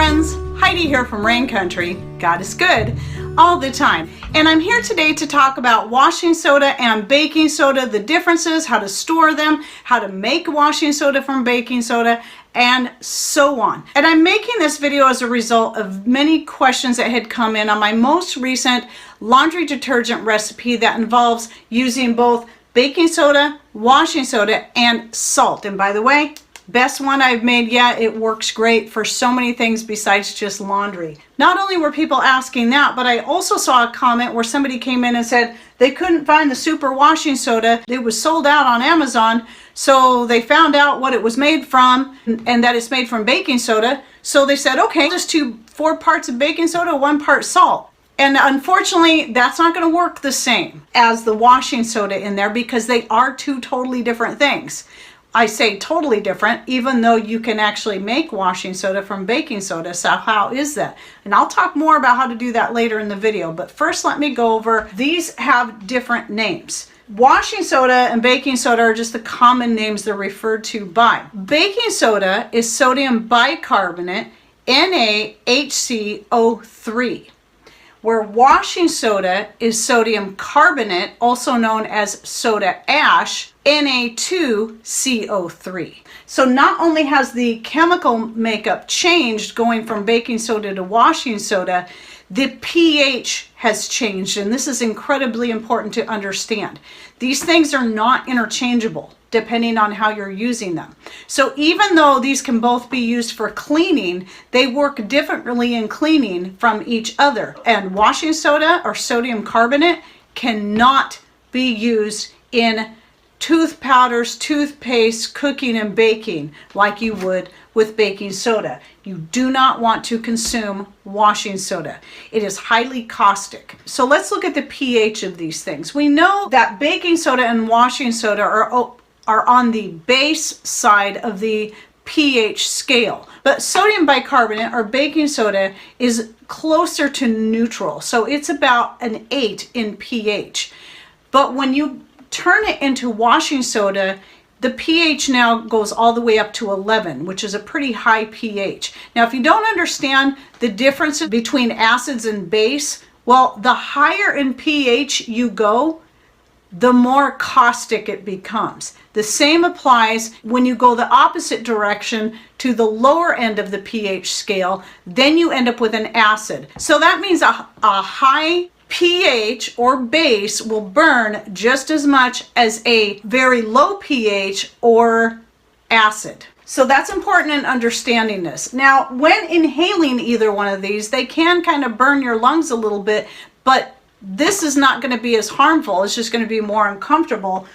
friends, Heidi here from Rain Country. God is good all the time. And I'm here today to talk about washing soda and baking soda, the differences, how to store them, how to make washing soda from baking soda, and so on. And I'm making this video as a result of many questions that had come in on my most recent laundry detergent recipe that involves using both baking soda, washing soda, and salt. And by the way, best one I've made yet. It works great for so many things besides just laundry. Not only were people asking that, but I also saw a comment where somebody came in and said they couldn't find the super washing soda. It was sold out on Amazon, so they found out what it was made from and that it's made from baking soda. So they said, okay, just 4 parts of baking soda, 1 part salt. And unfortunately, that's not going to work the same as the washing soda in there because they are 2 totally different things. I say totally different, even though you can actually make washing soda from baking soda. So how is that? And I'll talk more about how to do that later in the video. But first, let me go over, these have different names. Washing soda and baking soda are just the common names they're referred to by. Baking soda is sodium bicarbonate, NaHCO3. Where washing soda is sodium carbonate, also known as soda ash, Na2CO3. So not only has the chemical makeup changed going from baking soda to washing soda, the pH has changed, and this is incredibly important to understand. These things are not interchangeable depending on how you're using them. So even though these can both be used for cleaning, they work differently in cleaning from each other. And washing soda or sodium carbonate cannot be used in tooth powders, toothpaste, cooking and baking like you would with baking soda. You do not want to consume washing soda. It is highly caustic. So let's look at the pH of these things. We know that baking soda and washing soda are on the base side of the pH scale. But sodium bicarbonate or baking soda is closer to neutral. So it's about an 8 in pH. But when you turn it into washing soda, the pH now goes all the way up to 11, which is a pretty high pH. Now, if you don't understand the difference between acids and base, well, the higher in pH you go, the more caustic it becomes. The same applies when you go the opposite direction to the lower end of the pH scale, then you end up with an acid. So that means a high pH or base will burn just as much as a very low pH or acid. So that's important in understanding this. Now, when inhaling either one of these, they can kind of burn your lungs a little bit, but this is not going to be as harmful. It's just going to be more uncomfortable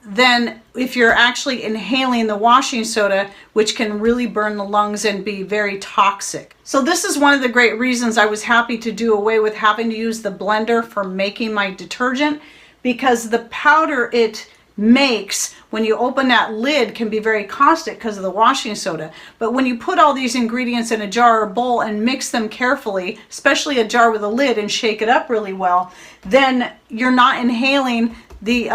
than if you're actually inhaling the washing soda, which can really burn the lungs and be very toxic. So this is one of the great reasons I was happy to do away with having to use the blender for making my detergent, because the powder it makes when you open that lid can be very caustic because of the washing soda. But when you put all these ingredients in a jar or bowl and mix them carefully, especially a jar with a lid, and shake it up really well, then you're not inhaling the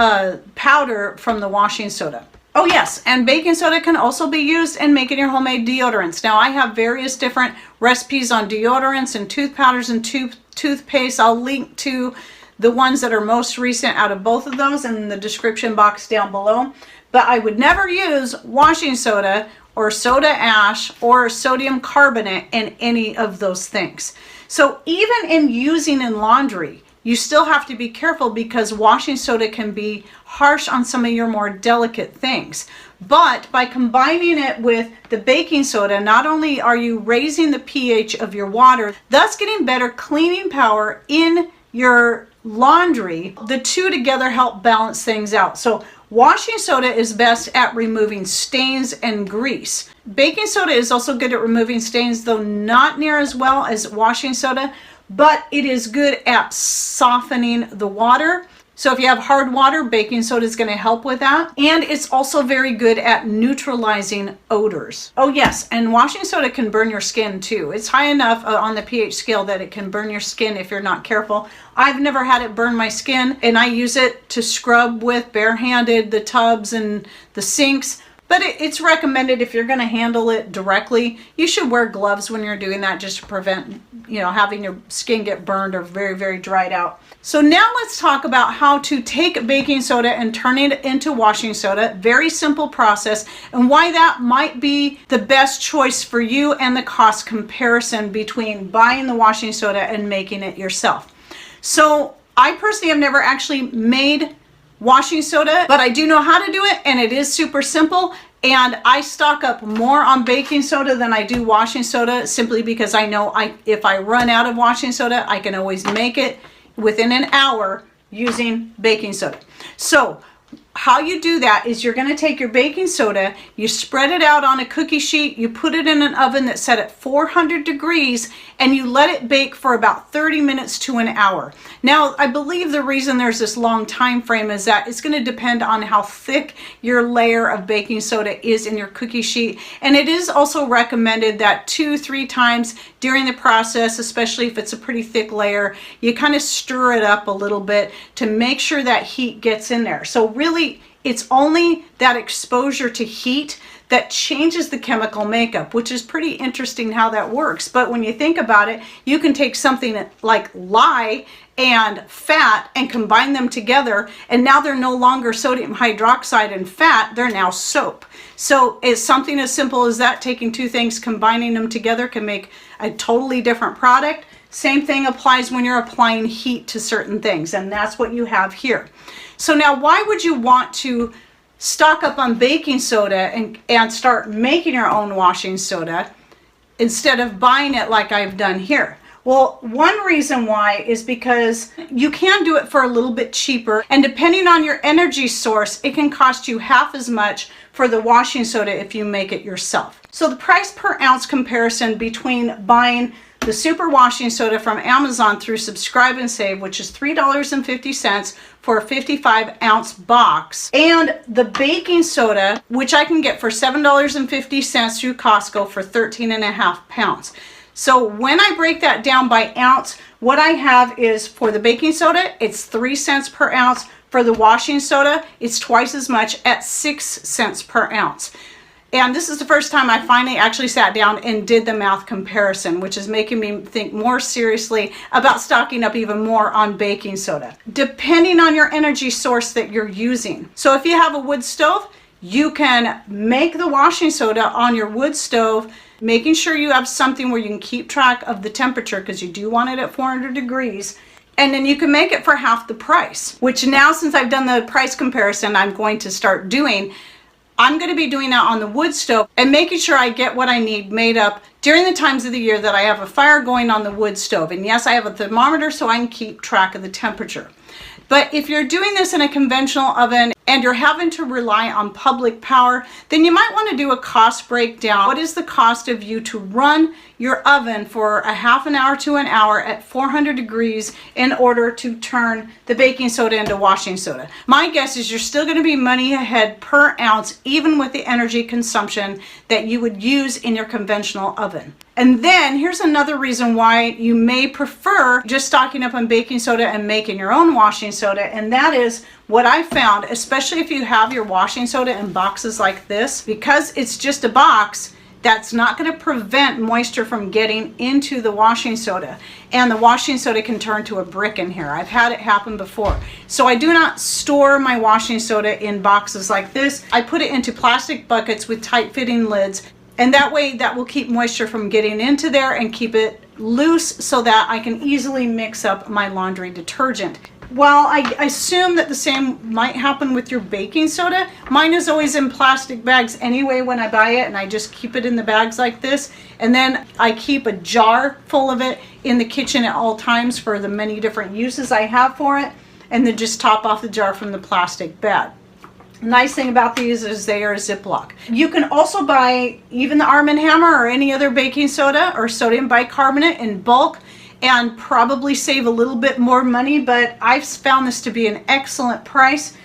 powder from the washing soda. Oh yes, and baking soda can also be used in making your homemade deodorants. Now I have various different recipes on deodorants and tooth powders and toothpaste. I'll link to the ones that are most recent out of both of those in the description box down below. But I would never use washing soda or soda ash or sodium carbonate in any of those things. So even in using in laundry, you still have to be careful because washing soda can be harsh on some of your more delicate things. But by combining it with the baking soda, not only are you raising the pH of your water, thus getting better cleaning power in your laundry, the two together help balance things out. So washing soda is best at removing stains and grease. Baking soda is also good at removing stains, though not near as well as washing soda, but it is good at softening the water. So if you have hard water, baking soda is going to help with that. And it's also very good at neutralizing odors. Oh yes, and washing soda can burn your skin too. It's high enough on the pH scale that it can burn your skin if you're not careful. I've never had it burn my skin, and I use it to scrub with barehanded, the tubs and the sinks. But it's recommended if you're going to handle it directly, you should wear gloves when you're doing that just to prevent, having your skin get burned or very, very dried out. So now let's talk about how to take baking soda and turn it into washing soda. Very simple process, and why that might be the best choice for you and the cost comparison between buying the washing soda and making it yourself. So I personally have never actually made washing soda, but I do know how to do it, and it is super simple. And I stock up more on baking soda than I do washing soda, simply because I know if I run out of washing soda, I can always make it within an hour using baking soda. So how you do that is you're going to take your baking soda, you spread it out on a cookie sheet, you put it in an oven that's set at 400 degrees, and you let it bake for about 30 minutes to an hour. Now, I believe the reason there's this long time frame is that it's going to depend on how thick your layer of baking soda is in your cookie sheet. And it is also recommended that 2-3 times during the process, especially if it's a pretty thick layer, you kind of stir it up a little bit to make sure that heat gets in there. So really, it's only that exposure to heat that changes the chemical makeup, which is pretty interesting how that works. But when you think about it, you can take something like lye and fat and combine them together, and now they're no longer sodium hydroxide and fat, they're now soap. So it's something as simple as that. Taking two things, combining them together can make a totally different product. Same thing applies when you're applying heat to certain things, and that's what you have here. So now, why would you want to stock up on baking soda and start making your own washing soda instead of buying it like I've done here? Well, one reason why is because you can do it for a little bit cheaper, and depending on your energy source, it can cost you half as much for the washing soda if you make it yourself. So the price per ounce comparison between buying the super washing soda from Amazon through Subscribe and Save, which is $3.50 for a 55-ounce box, and the baking soda, which I can get for $7.50 through Costco for 13.5 pounds. So when I break that down by ounce, what I have is for the baking soda, it's 3 cents per ounce. For the washing soda, it's twice as much at 6 cents per ounce. And this is the first time I finally actually sat down and did the math comparison, which is making me think more seriously about stocking up even more on baking soda, depending on your energy source that you're using. So if you have a wood stove, you can make the washing soda on your wood stove, making sure you have something where you can keep track of the temperature, because you do want it at 400 degrees. And then you can make it for half the price, which now, since I've done the price comparison, I'm going to start doing. I'm going to be doing that on the wood stove and making sure I get what I need made up during the times of the year that I have a fire going on the wood stove. And yes, I have a thermometer so I can keep track of the temperature. But if you're doing this in a conventional oven and you're having to rely on public power, then you might want to do a cost breakdown. What is the cost of you to run your oven for a half an hour to an hour at 400 degrees in order to turn the baking soda into washing soda? My guess is you're still going to be money ahead per ounce, even with the energy consumption that you would use in your conventional oven. And then here's another reason why you may prefer just stocking up on baking soda and making your own washing soda, and that is what I found, especially if you have your washing soda in boxes like this, because it's just a box, that's not going to prevent moisture from getting into the washing soda, and the washing soda can turn to a brick in here. I've had it happen before. So I do not store my washing soda in boxes like this. I put it into plastic buckets with tight fitting lids, and that way that will keep moisture from getting into there and keep it loose so that I can easily mix up my laundry detergent. Well, I assume that the same might happen with your baking soda. Mine is always in plastic bags anyway when I buy it, and I just keep it in the bags like this. And then I keep a jar full of it in the kitchen at all times for the many different uses I have for it, and then just top off the jar from the plastic bag. Nice thing about these is they are Ziploc. You can also buy even the Arm & Hammer or any other baking soda or sodium bicarbonate in bulk and probably save a little bit more money, but I've found this to be an excellent price.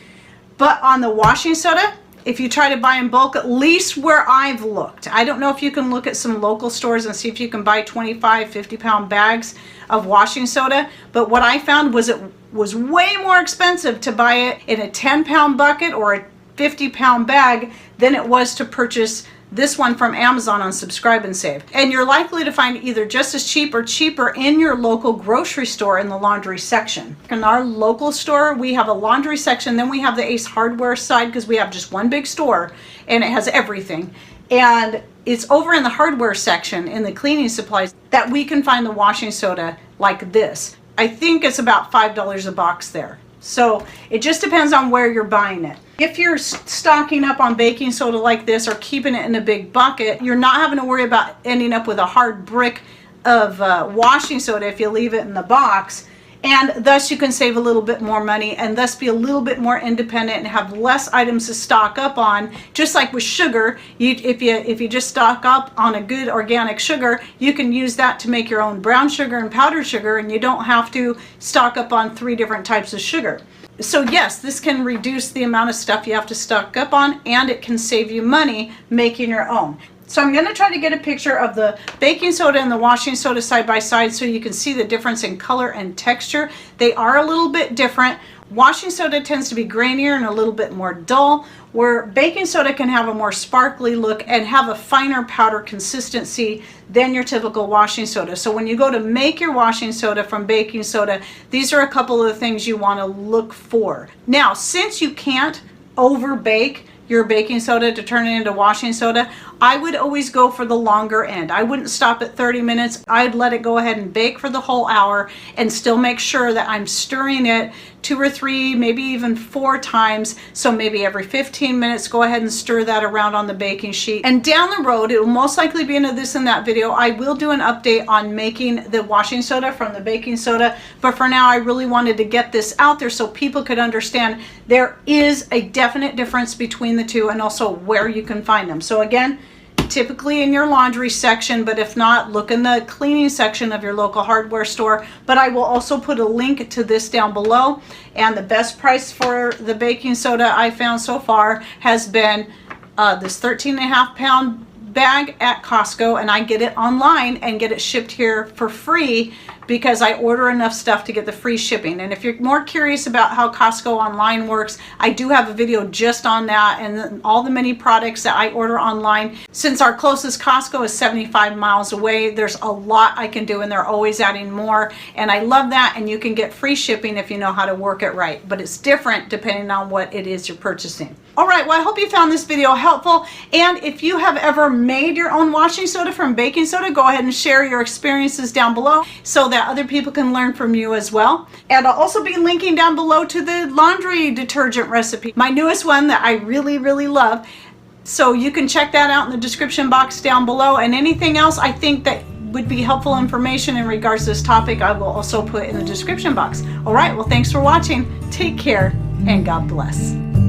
But on the washing soda, if you try to buy in bulk, at least where I've looked, I don't know if you can look at some local stores and see if you can buy 25, 50-pound bags of washing soda, but what I found was it was way more expensive to buy it in a 10-pound bucket or a 50-pound bag than it was to purchase this one from Amazon on Subscribe and Save. And you're likely to find either just as cheap or cheaper in your local grocery store in the laundry section. In our local store, we have a laundry section, then we have the Ace Hardware side because we have just one big store and it has everything. And it's over in the hardware section in the cleaning supplies that we can find the washing soda like this. I think it's about $5 a box there. So it just depends on where you're buying it. If you're stocking up on baking soda like this or keeping it in a big bucket, you're not having to worry about ending up with a hard brick of washing soda if you leave it in the box. And thus you can save a little bit more money and thus be a little bit more independent and have less items to stock up on. Just like with sugar, if you just stock up on a good organic sugar, you can use that to make your own brown sugar and powdered sugar, and you don't have to stock up on 3 different types of sugar. So yes, this can reduce the amount of stuff you have to stock up on, and it can save you money making your own. So I'm going to try to get a picture of the baking soda and the washing soda side by side so you can see the difference in color and texture. They are a little bit different. Washing soda tends to be grainier and a little bit more dull, where baking soda can have a more sparkly look and have a finer powder consistency than your typical washing soda. So when you go to make your washing soda from baking soda, these are a couple of the things you want to look for. Now, since you can't over bake your baking soda to turn it into washing soda, I would always go for the longer end. I wouldn't stop at 30 minutes. I'd let it go ahead and bake for the whole hour and still make sure that I'm stirring it 2 or 3, maybe even 4 times. So maybe every 15 minutes, go ahead and stir that around on the baking sheet. And down the road, it will most likely be into this and that video, I will do an update on making the washing soda from the baking soda. But for now, I really wanted to get this out there so people could understand there is a definite difference between the two and also where you can find them. So again, typically in your laundry section, but if not, look in the cleaning section of your local hardware store. But I will also put a link to this down below. And the best price for the baking soda I found so far has been this 13.5-pound bag at Costco, and I get it online and get it shipped here for free because I order enough stuff to get the free shipping. And if you're more curious about how Costco online works, I do have a video just on that and all the many products that I order online. Since our closest Costco is 75 miles away, there's a lot I can do and they're always adding more. And I love that, and you can get free shipping if you know how to work it right. But it's different depending on what it is you're purchasing. All right, well, I hope you found this video helpful. And if you have ever made your own washing soda from baking soda, go ahead and share your experiences down below so that other people can learn from you as well. And I'll also be linking down below to the laundry detergent recipe, my newest one that I really, really love. So you can check that out in the description box down below. And anything else I think that would be helpful information in regards to this topic, I will also put in the description box. All right, well, thanks for watching. Take care and God bless.